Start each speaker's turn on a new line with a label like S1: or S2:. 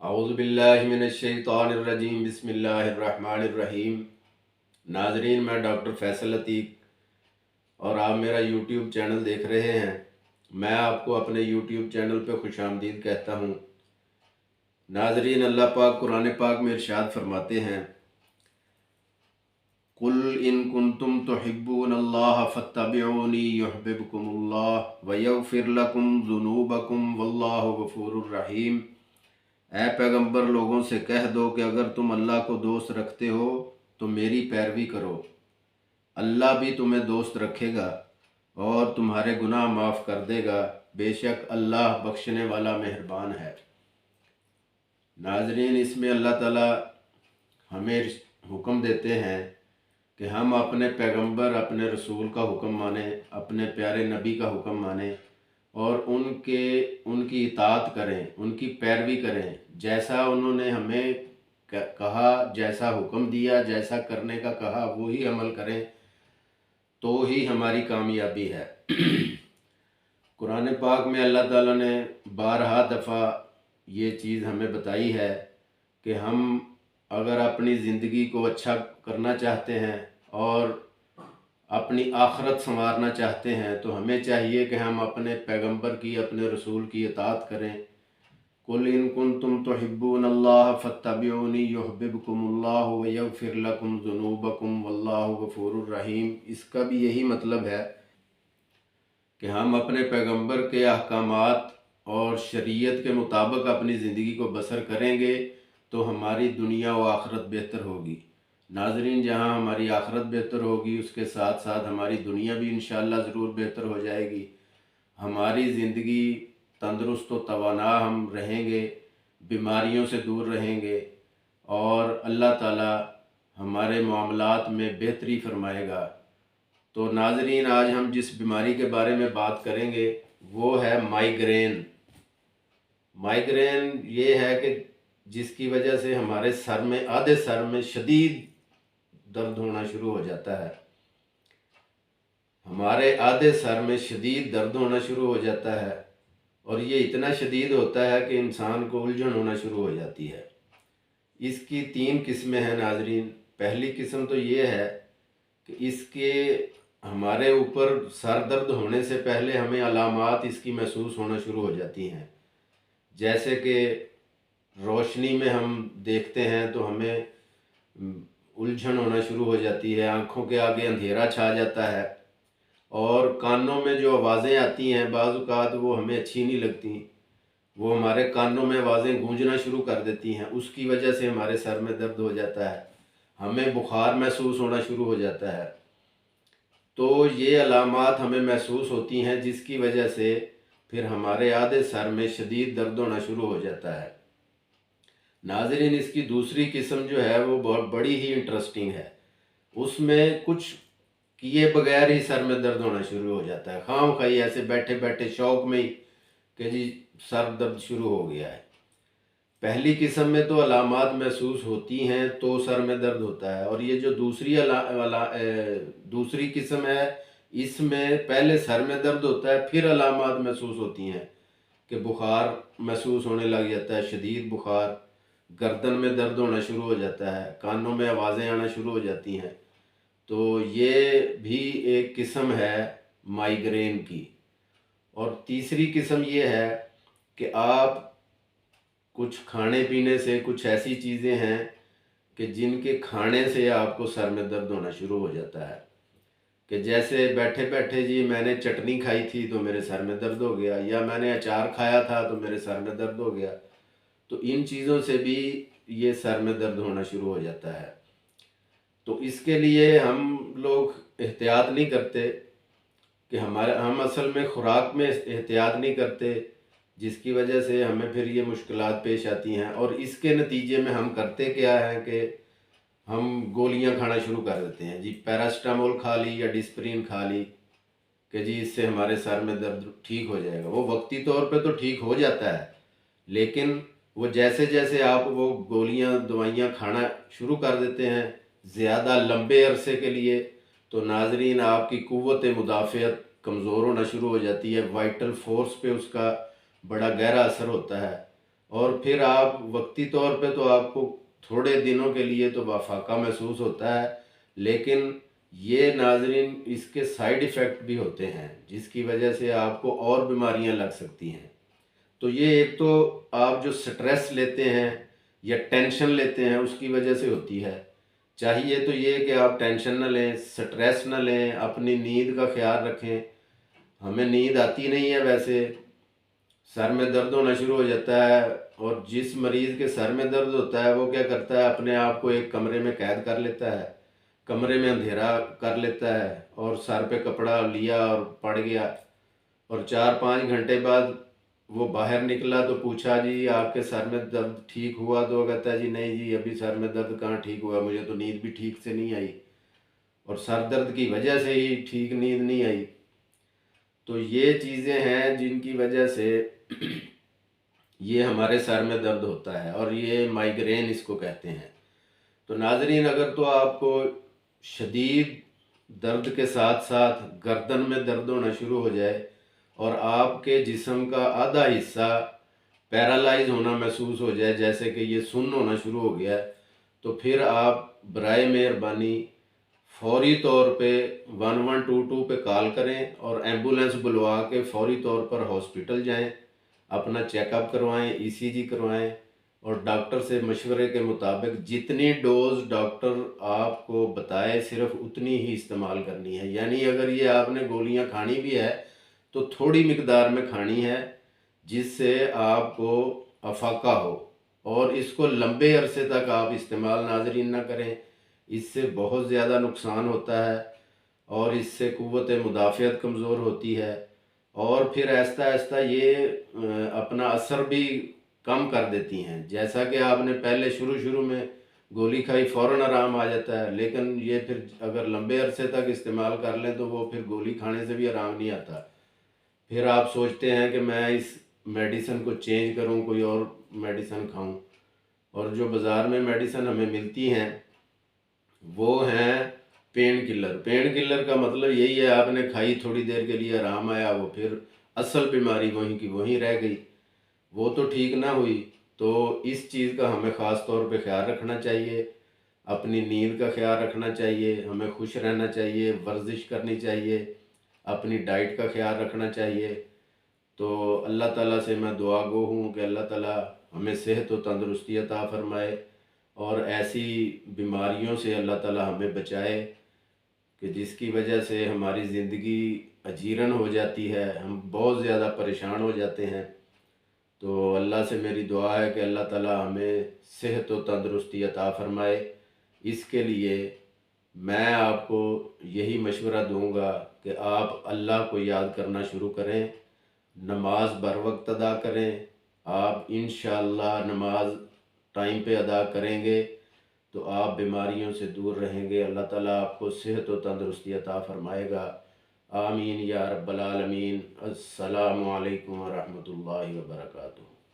S1: اعوذ باللہ من الشیطان الرجیم، بسم اللہ الرحمن الرحیم۔ ناظرین، میں ڈاکٹر فیصل عتیق اور آپ میرا یوٹیوب چینل دیکھ رہے ہیں۔ میں آپ کو اپنے یوٹیوب چینل پہ خوش آمدید کہتا ہوں۔ ناظرین، اللہ پاک قرآن پاک میں ارشاد فرماتے ہیں، قُلْ إِن كُنتُمْ تُحِبُّونَ اللَّهَ فَاتَّبِعُونِي يُحْبِبْكُمُ اللَّهُ وَيَغْفِرْ لَكُمْ ذُنُوبَكُمْ وَاللَّهُ غَفُورٌ رَحِيمٌ۔ اے پیغمبر، لوگوں سے کہہ دو کہ اگر تم اللہ کو دوست رکھتے ہو تو میری پیروی کرو، اللہ بھی تمہیں دوست رکھے گا اور تمہارے گناہ معاف کر دے گا، بے شک اللہ بخشنے والا مہربان ہے۔ ناظرین، اس میں اللہ تعالیٰ ہمیں حکم دیتے ہیں کہ ہم اپنے پیغمبر، اپنے رسول کا حکم مانیں، اپنے پیارے نبی کا حکم مانیں اور ان کی اطاعت کریں، ان کی پیروی کریں، جیسا انہوں نے ہمیں کہا، جیسا حکم دیا، جیسا کرنے کا کہا وہی عمل کریں تو ہی ہماری کامیابی ہے۔ قرآن پاک میں اللہ تعالیٰ نے بارہا دفعہ یہ چیز ہمیں بتائی ہے کہ ہم اگر اپنی زندگی کو اچھا کرنا چاہتے ہیں اور اپنی آخرت سنوارنا چاہتے ہیں تو ہمیں چاہیے کہ ہم اپنے پیغمبر کی، اپنے رسول کی اطاعت کریں۔ قُلْ إِن كُنتُمْ تُحِبُّونَ اللَّهَ فَاتَّبِعُونِي يُحْبِبْكُمُ اللَّهُ وَيَغْفِرْ لَكُمْ ذُنُوبَكُمْ وَاللَّهُ غَفُورٌ رَحِيمٌ۔ اس کا بھی یہی مطلب ہے کہ ہم اپنے پیغمبر کے احکامات اور شریعت کے مطابق اپنی زندگی کو بسر کریں گے تو ہماری دنیا و آخرت بہتر ہوگی۔ ناظرین، جہاں ہماری آخرت بہتر ہوگی اس کے ساتھ ساتھ ہماری دنیا بھی انشاءاللہ ضرور بہتر ہو جائے گی۔ ہماری زندگی تندرست و توانا ہم رہیں گے، بیماریوں سے دور رہیں گے اور اللہ تعالی ہمارے معاملات میں بہتری فرمائے گا۔ تو ناظرین، آج ہم جس بیماری کے بارے میں بات کریں گے وہ ہے مائیگرین۔ مائیگرین یہ ہے کہ جس کی وجہ سے ہمارے آدھے سر میں شدید درد ہونا شروع ہو جاتا ہے۔ ہمارے آدھے سر میں شدید درد ہونا شروع ہو جاتا ہے اور یہ اتنا شدید ہوتا ہے کہ انسان کو الجھن ہونا شروع ہو جاتی ہے۔ اس کی 3 قسمیں ہیں ناظرین۔ پہلی قسم تو یہ ہے کہ اس کے ہمارے اوپر سر درد ہونے سے پہلے ہمیں علامات اس کی محسوس ہونا شروع ہو جاتی ہیں، جیسے کہ روشنی میں ہم دیکھتے ہیں تو ہمیں الجھن ہونا شروع ہو جاتی ہے، آنکھوں کے آگے اندھیرا چھا جاتا ہے اور کانوں میں جو آوازیں آتی ہیں بعض اوقات وہ ہمیں اچھی نہیں لگتی، وہ ہمارے کانوں میں آوازیں گونجنا شروع کر دیتی ہیں، اس کی وجہ سے ہمارے سر میں درد ہو جاتا ہے، ہمیں بخار محسوس ہونا شروع ہو جاتا ہے۔ تو یہ علامات ہمیں محسوس ہوتی ہیں جس کی وجہ سے پھر ہمارے آدھے سر میں شدید درد ہونا شروع ہو جاتا ہے۔ ناظرین، اس کی دوسری قسم جو ہے وہ بہت بڑی ہی انٹرسٹنگ ہے۔ اس میں کچھ کیے بغیر ہی سر میں درد ہونا شروع ہو جاتا ہے، خام خواہ ایسے بیٹھے بیٹھے شوق میں ہی کہ جی سر درد شروع ہو گیا ہے۔ پہلی قسم میں تو علامات محسوس ہوتی ہیں تو سر میں درد ہوتا ہے، اور یہ جو دوسری قسم ہے اس میں پہلے سر میں درد ہوتا ہے پھر علامات محسوس ہوتی ہیں کہ بخار محسوس ہونے لگ جاتا ہے، شدید بخار، گردن میں درد ہونا شروع ہو جاتا ہے، کانوں میں آوازیں آنا شروع ہو جاتی ہیں۔ تو یہ بھی ایک قسم ہے مائیگرین کی۔ اور تیسری قسم یہ ہے کہ آپ کچھ کھانے پینے سے کچھ ایسی چیزیں ہیں کہ جن کے کھانے سے آپ کو سر میں درد ہونا شروع ہو جاتا ہے، کہ جیسے بیٹھے بیٹھے جی میں نے چٹنی کھائی تھی تو میرے سر میں درد ہو گیا، یا میں نے اچار کھایا تھا تو میرے سر میں درد ہو گیا۔ تو ان چیزوں سے بھی یہ سر میں درد ہونا شروع ہو جاتا ہے۔ تو اس کے لیے ہم لوگ احتیاط نہیں کرتے کہ ہم اصل میں خوراک میں احتیاط نہیں کرتے، جس کی وجہ سے ہمیں پھر یہ مشکلات پیش آتی ہیں، اور اس کے نتیجے میں ہم کرتے کیا ہے کہ ہم گولیاں کھانا شروع کر دیتے ہیں، جی پیراسٹامول کھا لی یا ڈسپرین کھا لی کہ جی اس سے ہمارے سر میں درد ٹھیک ہو جائے گا۔ وہ وقتی طور پہ تو ٹھیک ہو جاتا ہے، لیکن وہ جیسے جیسے آپ وہ گولیاں دوائیاں کھانا شروع کر دیتے ہیں زیادہ لمبے عرصے کے لیے، تو ناظرین آپ کی قوت مدافعت کمزور ہونا شروع ہو جاتی ہے، وائٹل فورس پہ اس کا بڑا گہرا اثر ہوتا ہے، اور پھر آپ وقتی طور پہ تو آپ کو تھوڑے دنوں کے لیے تو وفاقہ محسوس ہوتا ہے، لیکن یہ ناظرین اس کے سائیڈ ایفیکٹ بھی ہوتے ہیں جس کی وجہ سے آپ کو اور بیماریاں لگ سکتی ہیں۔ تو یہ ایک تو آپ جو سٹریس لیتے ہیں یا ٹینشن لیتے ہیں اس کی وجہ سے ہوتی ہے۔ چاہیے تو یہ کہ آپ ٹینشن نہ لیں، سٹریس نہ لیں، اپنی نیند کا خیال رکھیں۔ ہمیں نیند آتی نہیں ہے ویسے، سر میں درد ہونا شروع ہو جاتا ہے، اور جس مریض کے سر میں درد ہوتا ہے وہ کیا کرتا ہے، اپنے آپ کو ایک کمرے میں قید کر لیتا ہے، کمرے میں اندھیرا کر لیتا ہے اور سر پہ کپڑا لیا اور پڑ گیا، اور 4-5 گھنٹے بعد وہ باہر نکلا تو پوچھا جی آپ کے سر میں درد ٹھیک ہوا، تو وہ کہتا ہے جی نہیں جی ابھی سر میں درد کہاں ٹھیک ہوا، مجھے تو نیند بھی ٹھیک سے نہیں آئی، اور سر درد کی وجہ سے ہی ٹھیک نیند نہیں آئی۔ تو یہ چیزیں ہیں جن کی وجہ سے یہ ہمارے سر میں درد ہوتا ہے، اور یہ مائیگرین اس کو کہتے ہیں۔ تو ناظرین اگر تو آپ کو شدید درد کے ساتھ ساتھ گردن میں درد ہونا شروع ہو جائے اور آپ کے جسم کا آدھا حصہ پیرالائز ہونا محسوس ہو جائے، جیسے کہ یہ سن ہونا شروع ہو گیا ہے، تو پھر آپ برائے مہربانی فوری طور پہ 1122 پہ کال کریں اور ایمبولینس بلوا کے فوری طور پر ہاسپٹل جائیں، اپنا چیک اپ کروائیں، ای سی جی کروائیں، اور ڈاکٹر سے مشورے کے مطابق جتنی ڈوز ڈاکٹر آپ کو بتائے صرف اتنی ہی استعمال کرنی ہے۔ یعنی اگر یہ آپ نے گولیاں کھانی بھی ہے تو تھوڑی مقدار میں کھانی ہے جس سے آپ کو افاقہ ہو، اور اس کو لمبے عرصے تک آپ استعمال ناظرین نہ کریں، اس سے بہت زیادہ نقصان ہوتا ہے اور اس سے قوت مدافعت کمزور ہوتی ہے، اور پھر آہستہ آہستہ یہ اپنا اثر بھی کم کر دیتی ہیں۔ جیسا کہ آپ نے پہلے شروع میں گولی کھائی فوراً آرام آ جاتا ہے، لیکن یہ پھر اگر لمبے عرصے تک استعمال کر لیں تو وہ پھر گولی کھانے سے بھی آرام نہیں آتا، پھر آپ سوچتے ہیں کہ میں اس میڈیسن کو چینج کروں، کوئی اور میڈیسن کھاؤں۔ اور جو بازار میں میڈیسن ہمیں ملتی ہیں وہ ہیں پین کلر۔ پین کلر کا مطلب یہی ہے آپ نے کھائی، تھوڑی دیر کے لیے آرام آیا، وہ پھر اصل بیماری وہیں کی وہیں رہ گئی، وہ تو ٹھیک نہ ہوئی۔ تو اس چیز کا ہمیں خاص طور پہ خیال رکھنا چاہیے، اپنی نیند کا خیال رکھنا چاہیے، ہمیں خوش رہنا چاہیے، ورزش کرنی چاہیے، اپنی ڈائٹ کا خیال رکھنا چاہیے۔ تو اللہ تعالیٰ سے میں دعا گو ہوں کہ اللہ تعالیٰ ہمیں صحت و تندرستی عطا فرمائے، اور ایسی بیماریوں سے اللہ تعالیٰ ہمیں بچائے کہ جس کی وجہ سے ہماری زندگی اجیرن ہو جاتی ہے، ہم بہت زیادہ پریشان ہو جاتے ہیں۔ تو اللہ سے میری دعا ہے کہ اللہ تعالیٰ ہمیں صحت و تندرستی عطا فرمائے۔ اس کے لیے میں آپ کو یہی مشورہ دوں گا کہ آپ اللہ کو یاد کرنا شروع کریں، نماز بر وقت ادا کریں۔ آپ انشاءاللہ نماز ٹائم پہ ادا کریں گے تو آپ بیماریوں سے دور رہیں گے، اللہ تعالیٰ آپ کو صحت و تندرستی عطا فرمائے گا۔ آمین یا رب العالمین۔ السلام علیکم ورحمۃ اللہ وبرکاتہ۔